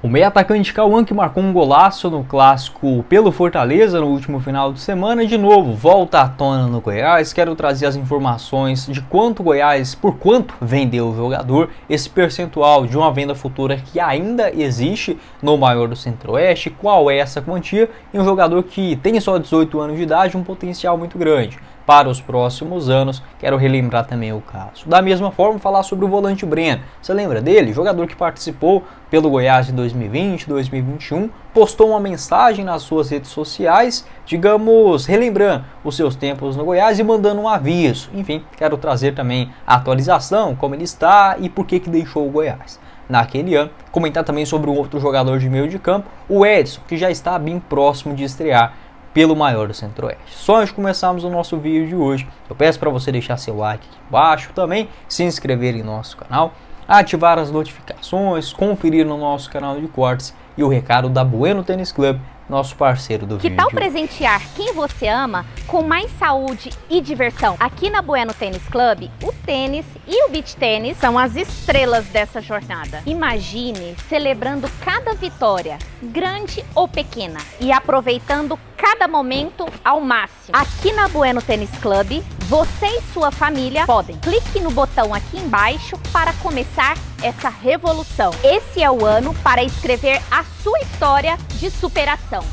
O meio-atacante Cauã, que marcou um golaço no clássico pelo Fortaleza no último final de semana, de novo volta à tona no Goiás. Quero trazer as informações de quanto o Goiás, por quanto vendeu o jogador, esse percentual de uma venda futura que ainda existe no maior do Centro-Oeste, qual é essa quantia, e um jogador que tem só 18 anos de idade, um potencial muito grande para os próximos anos. Quero relembrar também o caso. Da mesma forma, falar sobre o volante Breno. Você lembra dele? Jogador que participou pelo Goiás em 2020, 2021, postou uma mensagem nas suas redes sociais, digamos, relembrando os seus tempos no Goiás e mandando um aviso. Enfim, quero trazer também a atualização, como ele está e por que deixou o Goiás naquele ano. Comentar também sobre um outro jogador de meio de campo, o Edson, que já está bem próximo de estrear pelo maior do Centro-Oeste. Só antes de começarmos o nosso vídeo de hoje, eu peço para você deixar seu like aqui embaixo, também se inscrever em nosso canal, ativar as notificações, conferir no nosso canal de cortes e o recado da Bueno Tênis Club, nosso parceiro do vídeo. Que tal presentear quem você ama com mais saúde e diversão? Aqui na Bueno Tênis Club, o tênis e o beach tênis são as estrelas dessa jornada. Imagine celebrando cada vitória, grande ou pequena, e aproveitando cada momento ao máximo. Aqui na Bueno Tênis Club, você e sua família podem. Clique no botão aqui embaixo para começar essa revolução. Esse é o ano para escrever a sua história de superação.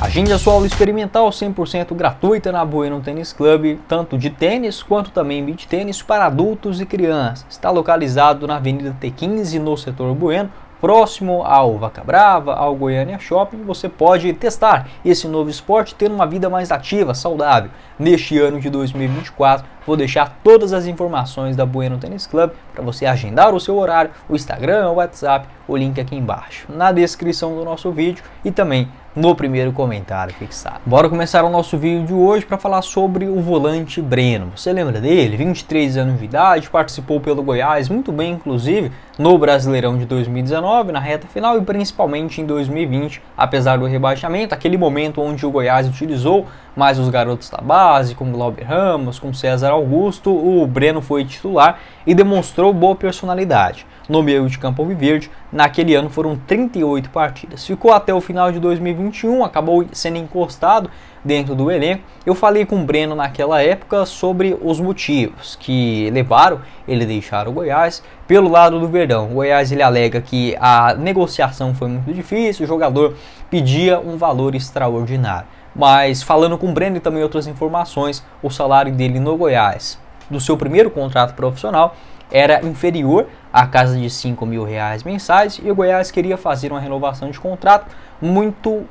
Agende a sua aula experimental 100% gratuita na Bueno Tênis Club, tanto de tênis quanto também beach tênis para adultos e crianças. Está localizado na Avenida T15, no setor Bueno, próximo ao Vaca Brava, ao Goiânia Shopping. Você pode testar esse novo esporte, ter uma vida mais ativa, saudável. Neste ano de 2024, vou deixar todas as informações da Bueno Tênis Club para você agendar o seu horário, o Instagram, o WhatsApp, o link aqui embaixo, na descrição do nosso vídeo e também no primeiro comentário fixado. Bora começar o nosso vídeo de hoje para falar sobre o volante Breno. Você lembra dele? 23 anos de idade, participou pelo Goiás muito bem, inclusive, no Brasileirão de 2019, na reta final, e principalmente em 2020, apesar do rebaixamento, aquele momento onde o Goiás utilizou mais os garotos da base, com Glauber Ramos, com César Augusto, o Breno foi titular e demonstrou boa personalidade. No meio de campo alviverde, naquele ano foram 38 partidas. Ficou até o final de 2021, acabou sendo encostado dentro do elenco. Eu falei com o Breno naquela época sobre os motivos que levaram ele a deixar o Goiás. Pelo lado do Verdão, o Goiás ele alega que a negociação foi muito difícil, o jogador pedia um valor extraordinário. Mas falando com o Breno e também outras informações, o salário dele no Goiás, do seu primeiro contrato profissional, era inferior à casa de R$5.000 mensais, e o Goiás queria fazer uma renovação de contrato muito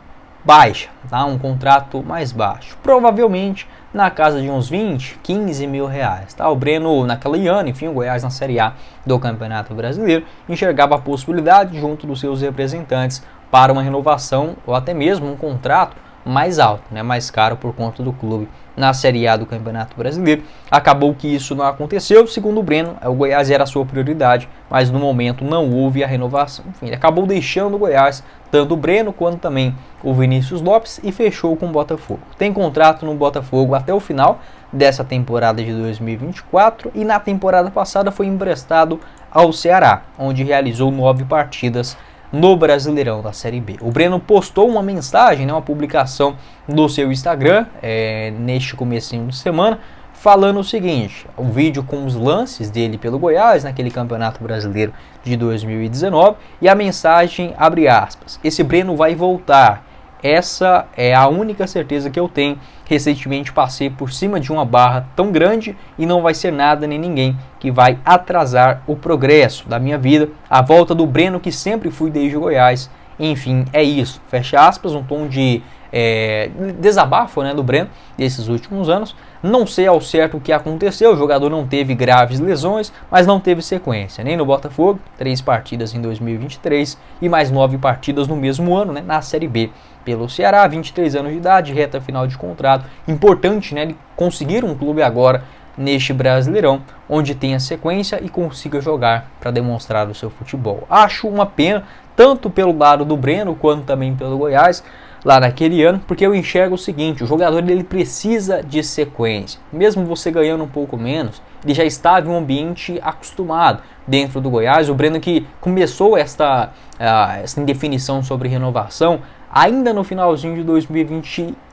baixa, tá? Um contrato mais baixo, provavelmente na casa de uns 20, 15 mil reais. Tá? O Breno, naquele ano, enfim, o Goiás na Série A do Campeonato Brasileiro, enxergava a possibilidade, junto dos seus representantes, para uma renovação ou até mesmo um contrato mais alto, né, mais caro por conta do clube na Série A do Campeonato Brasileiro. Acabou que isso não aconteceu, segundo o Breno, o Goiás era a sua prioridade, mas no momento não houve a renovação. Enfim, ele acabou deixando o Goiás, tanto o Breno quanto também o Vinícius Lopes, e fechou com o Botafogo. Tem contrato no Botafogo até o final dessa temporada de 2024 e na temporada passada foi emprestado ao Ceará, onde realizou 9 partidas no Brasileirão da Série B. O Breno postou uma mensagem, né, uma publicação no seu Instagram neste comecinho de semana, falando o seguinte: o vídeo com os lances dele pelo Goiás naquele Campeonato Brasileiro de 2019, e a mensagem abre aspas: esse Breno vai voltar, essa é a única certeza que eu tenho. Recentemente passei por cima de uma barra tão grande e não vai ser nada nem ninguém que vai atrasar o progresso da minha vida. A volta do Breno que sempre fui desde o Goiás. Enfim, é isso. Fecha aspas, um tom de desabafo, né, do Breno desses últimos anos. Não sei ao certo o que aconteceu, o jogador não teve graves lesões, mas não teve sequência, nem no Botafogo, 3 partidas em 2023 e mais 9 partidas no mesmo ano, né, na Série B. Pelo Ceará, 23 anos de idade, reta final de contrato. Importante, né, ele conseguir um clube agora neste Brasileirão, onde tenha sequência e consiga jogar para demonstrar o seu futebol. Acho uma pena, tanto pelo lado do Breno quanto também pelo Goiás, lá naquele ano, porque eu enxergo o seguinte: o jogador ele precisa de sequência. Mesmo você ganhando um pouco menos, ele já estava em um ambiente acostumado dentro do Goiás. O Breno que começou essa indefinição sobre renovação ainda no finalzinho de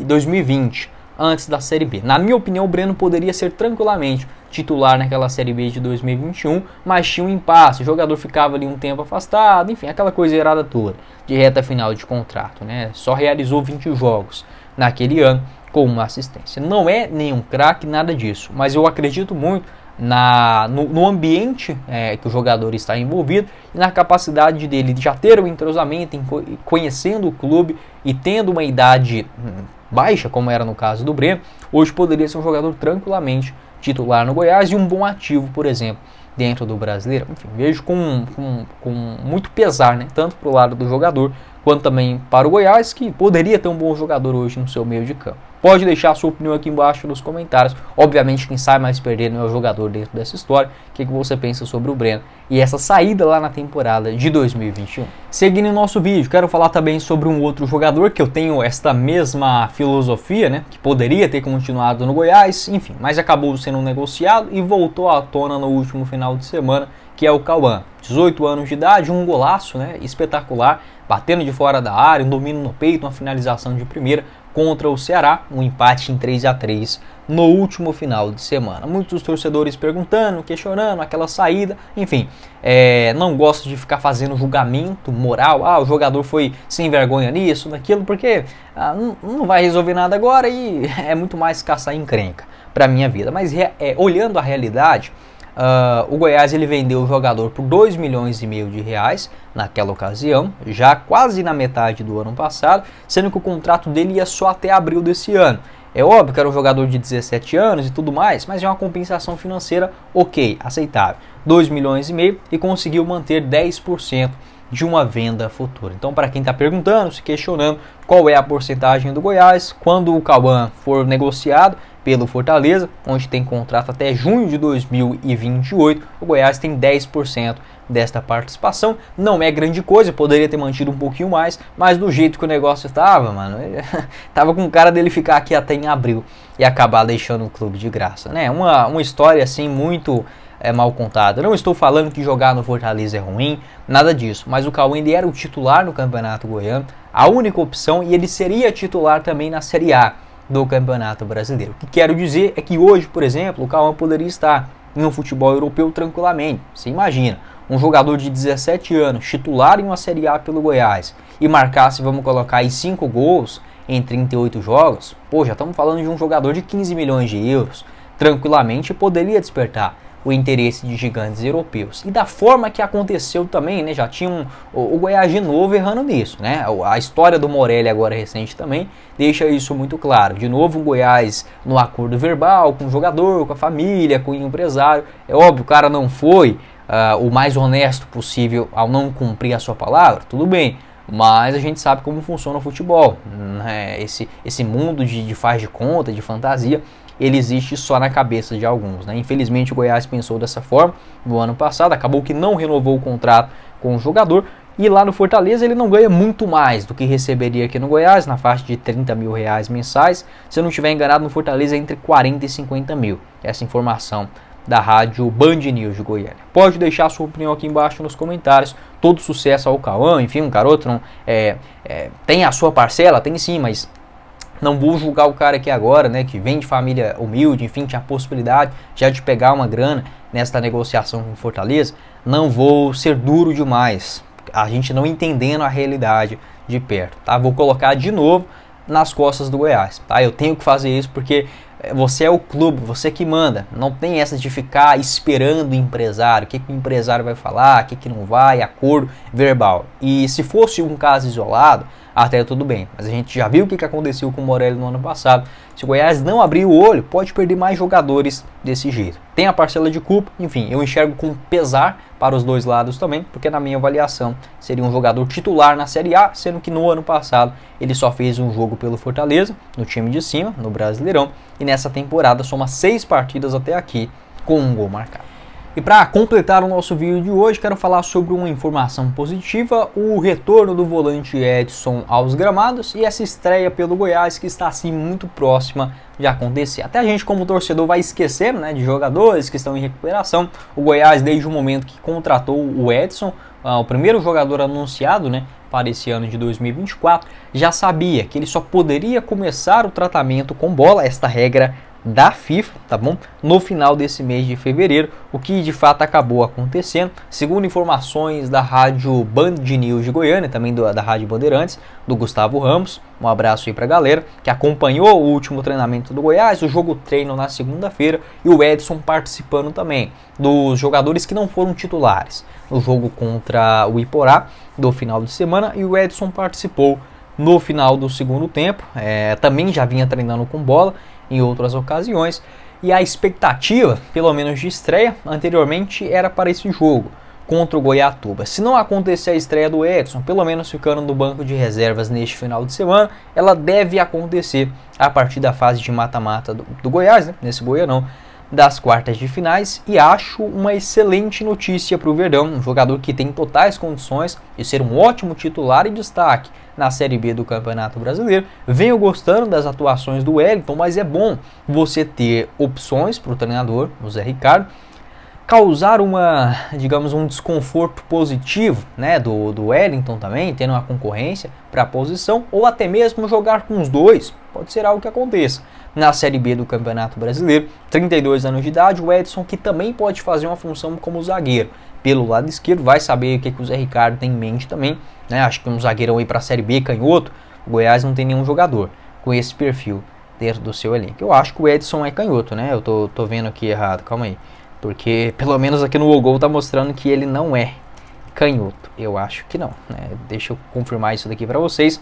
2020, antes da Série B. Na minha opinião, o Breno poderia ser tranquilamente titular naquela Série B de 2021, mas tinha um impasse, o jogador ficava ali um tempo afastado, enfim, aquela coisa errada toda, de reta final de contrato, né? Só realizou 20 jogos naquele ano com uma assistência. Não é nenhum craque, nada disso, mas eu acredito muito no ambiente que o jogador está envolvido e na capacidade dele de já ter um entrosamento, conhecendo o clube e tendo uma idade baixa, como era no caso do Breno. Hoje poderia ser um jogador tranquilamente titular no Goiás e um bom ativo, por exemplo, dentro do Brasileiro. Enfim, vejo com muito pesar, né? Tanto para o lado do jogador quanto também para o Goiás, que poderia ter um bom jogador hoje no seu meio de campo. Pode deixar a sua opinião aqui embaixo nos comentários. Obviamente quem sai mais perdendo é o jogador dentro dessa história. O que você pensa sobre o Breno e essa saída lá na temporada de 2021. Seguindo o nosso vídeo, quero falar também sobre um outro jogador que eu tenho esta mesma filosofia, né? Que poderia ter continuado no Goiás, enfim, mas acabou sendo negociado e voltou à tona no último final de semana, que é o Cauã. 18 anos de idade, um golaço, né? Espetacular, batendo de fora da área, um domínio no peito, uma finalização de primeira contra o Ceará, um empate em 3-3 no último final de semana. Muitos torcedores perguntando, questionando aquela saída, enfim, não gosto de ficar fazendo julgamento moral, o jogador foi sem vergonha nisso, naquilo, porque não vai resolver nada agora e é muito mais caçar encrenca para minha vida. Mas olhando a realidade, o Goiás ele vendeu o jogador por 2,5 milhões de reais naquela ocasião, já quase na metade do ano passado, sendo que o contrato dele ia só até abril desse ano. É óbvio que era um jogador de 17 anos e tudo mais, mas é uma compensação financeira ok, aceitável. 2,5 milhões e conseguiu manter 10% de uma venda futura. Então, para quem está perguntando, se questionando qual é a porcentagem do Goiás, quando o Cauã for negociado pelo Fortaleza, onde tem contrato até junho de 2028, o Goiás tem 10% desta participação. Não é grande coisa, poderia ter mantido um pouquinho mais, mas do jeito que o negócio estava, mano, tava com cara dele ficar aqui até em abril e acabar deixando o clube de graça, né? Uma história assim muito mal contada. Não estou falando que jogar no Fortaleza é ruim, nada disso, mas o Cauã ele era o titular no Campeonato Goiano, a única opção, e ele seria titular também na Série A do Campeonato Brasileiro. O que quero dizer é que hoje, por exemplo, o Cauã poderia estar em um futebol europeu tranquilamente. Você imagina, um jogador de 17 anos, titular em uma Série A pelo Goiás, e marcasse, vamos colocar aí, 5 gols em 38 jogos, já estamos falando de um jogador de 15 milhões de euros, tranquilamente poderia despertar o interesse de gigantes europeus. E da forma que aconteceu também, né, já tinha o Goiás de novo errando nisso, né? A história do Morelli agora recente também deixa isso muito claro. De novo o Goiás no acordo verbal com o jogador, com a família, com o empresário. É óbvio, o cara não foi o mais honesto possível ao não cumprir a sua palavra, tudo bem. Mas a gente sabe como funciona o futebol, né? Esse mundo de faz de conta, de fantasia, ele existe só na cabeça de alguns, né? Infelizmente o Goiás pensou dessa forma no ano passado, acabou que não renovou o contrato com o jogador, e lá no Fortaleza ele não ganha muito mais do que receberia aqui no Goiás, na faixa de 30 mil reais mensais. Se eu não estiver enganado, no Fortaleza é entre 40 e 50 mil, essa informação da rádio Band News de Goiânia. Pode deixar a sua opinião aqui embaixo nos comentários. Todo sucesso ao Cauã, enfim, um garoto não, tem a sua parcela, tem sim, mas não vou julgar o cara aqui agora, né, que vem de família humilde, enfim, tinha a possibilidade já de pegar uma grana nesta negociação com Fortaleza. Não vou ser duro demais, a gente não entendendo a realidade de perto, tá? Vou colocar de novo nas costas do Goiás, tá? Eu tenho que fazer isso porque você é o clube, você que manda. Não tem essa de ficar esperando o empresário, o que o empresário vai falar, o que não vai, acordo verbal. E se fosse um caso isolado, até tudo bem. Mas a gente já viu o que aconteceu com o Morelli no ano passado. Se o Goiás não abrir o olho, pode perder mais jogadores desse jeito. Tem a parcela de culpa, enfim, eu enxergo com pesar para os dois lados também, porque na minha avaliação seria um jogador titular na Série A, sendo que no ano passado ele só fez um jogo pelo Fortaleza, no time de cima, no Brasileirão, e nessa temporada soma 6 partidas até aqui com um gol marcado. E para completar o nosso vídeo de hoje, quero falar sobre uma informação positiva, o retorno do volante Edson aos gramados e essa estreia pelo Goiás que está assim muito próxima de acontecer. Até a gente como torcedor vai esquecendo, né, de jogadores que estão em recuperação. O Goiás, desde o momento que contratou o Edson, o primeiro jogador anunciado, né, para esse ano de 2024, já sabia que ele só poderia começar o tratamento com bola, esta regra da FIFA, tá bom? No final desse mês de fevereiro, o que de fato acabou acontecendo, segundo informações da rádio Band News de Goiânia, também da rádio Bandeirantes, do Gustavo Ramos, um abraço aí pra galera, que acompanhou o último treinamento do Goiás, o jogo treino na segunda-feira, e o Edson participando também, dos jogadores que não foram titulares no jogo contra o Iporá, do final de semana, e o Edson participou no final do segundo tempo, também já vinha treinando com bola em outras ocasiões, e a expectativa, pelo menos de estreia, anteriormente era para esse jogo contra o Goiatuba. Se não acontecer a estreia do Edson, pelo menos ficando no banco de reservas neste final de semana, ela deve acontecer a partir da fase de mata-mata do Goiás, né? Nesse Goianão, das quartas de finais, e acho uma excelente notícia para o Verdão, um jogador que tem totais condições de ser um ótimo titular e destaque na Série B do Campeonato Brasileiro. Venho gostando das atuações do Wellington, mas é bom você ter opções para o treinador, o Zé Ricardo, causar um desconforto positivo, né, do Wellington também, tendo uma concorrência para a posição, ou até mesmo jogar com os dois, pode ser algo que aconteça. Na Série B do Campeonato Brasileiro, 32 anos de idade, o Edson, que também pode fazer uma função como zagueiro pelo lado esquerdo, vai saber o que o Zé Ricardo tem em mente também, né? Acho que um zagueirão aí para a Série B, canhoto, o Goiás não tem nenhum jogador com esse perfil dentro do seu elenco. Eu acho que o Edson é canhoto, né? Eu tô vendo aqui errado, calma aí, porque pelo menos aqui no Google tá mostrando que ele não é canhoto. Eu acho que não, né? Deixa eu confirmar isso daqui para vocês.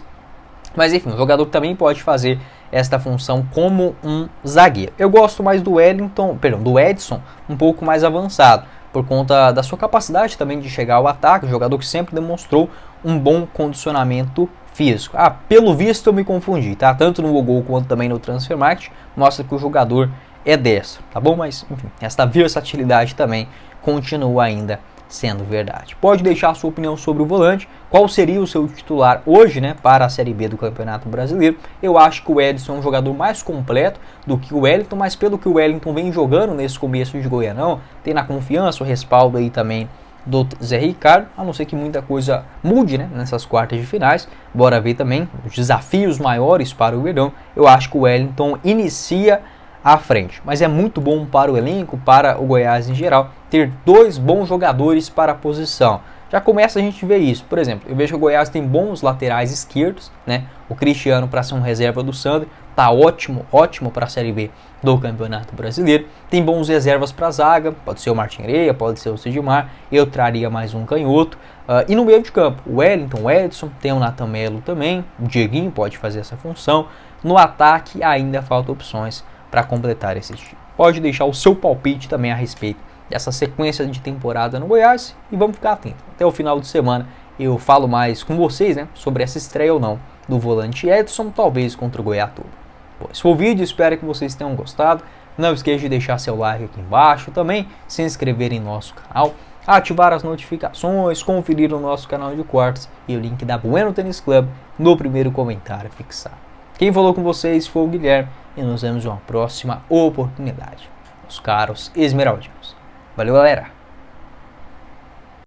Mas enfim, o jogador também pode fazer esta função como um zagueiro. Eu gosto mais do Edson, um pouco mais avançado, por conta da sua capacidade também de chegar ao ataque, um jogador que sempre demonstrou um bom condicionamento físico. Pelo visto eu me confundi, tá? Tanto no Google quanto também no Transfermarkt, mostra que o jogador é destro, tá bom? Mas enfim, esta versatilidade também continua ainda sendo verdade. Pode deixar a sua opinião sobre o volante, qual seria o seu titular hoje, né, para a Série B do Campeonato Brasileiro. Eu acho que o Edson é um jogador mais completo do que o Wellington, mas pelo que o Wellington vem jogando nesse começo de Goianão, tem na confiança, o respaldo aí também do Zé Ricardo, a não ser que muita coisa mude, né, nessas quartas de finais. Bora ver também os desafios maiores para o Verdão. Eu acho que o Wellington inicia à frente, mas é muito bom para o elenco, para o Goiás em geral, ter dois bons jogadores para a posição. Já começa a gente ver isso. Por exemplo, eu vejo que o Goiás tem bons laterais esquerdos, né? O Cristiano, para ser um reserva do Sandro, tá ótimo para a Série B do Campeonato Brasileiro. Tem bons reservas para a zaga, pode ser o Martin Reia, pode ser o Sidmar, eu traria mais um canhoto. E no meio de campo, o Wellington, o Edson, tem o Nathan Melo também, o Dieguinho pode fazer essa função. No ataque ainda faltam opções para completar esse time. Pode deixar o seu palpite também a respeito dessa sequência de temporada no Goiás e vamos ficar atentos. Até o final de semana eu falo mais com vocês, né, sobre essa estreia ou não do volante Edson, talvez contra o Goiatuba. Bom, esse foi o vídeo, espero que vocês tenham gostado. Não esqueça de deixar seu like aqui embaixo, também se inscrever em nosso canal, ativar as notificações, conferir o nosso canal de cortes e o link da Bueno Tênis Club no primeiro comentário fixado. Quem falou com vocês foi o Guilherme e nos vemos em uma próxima oportunidade, meus caros esmeraldinos. Valeu, galera!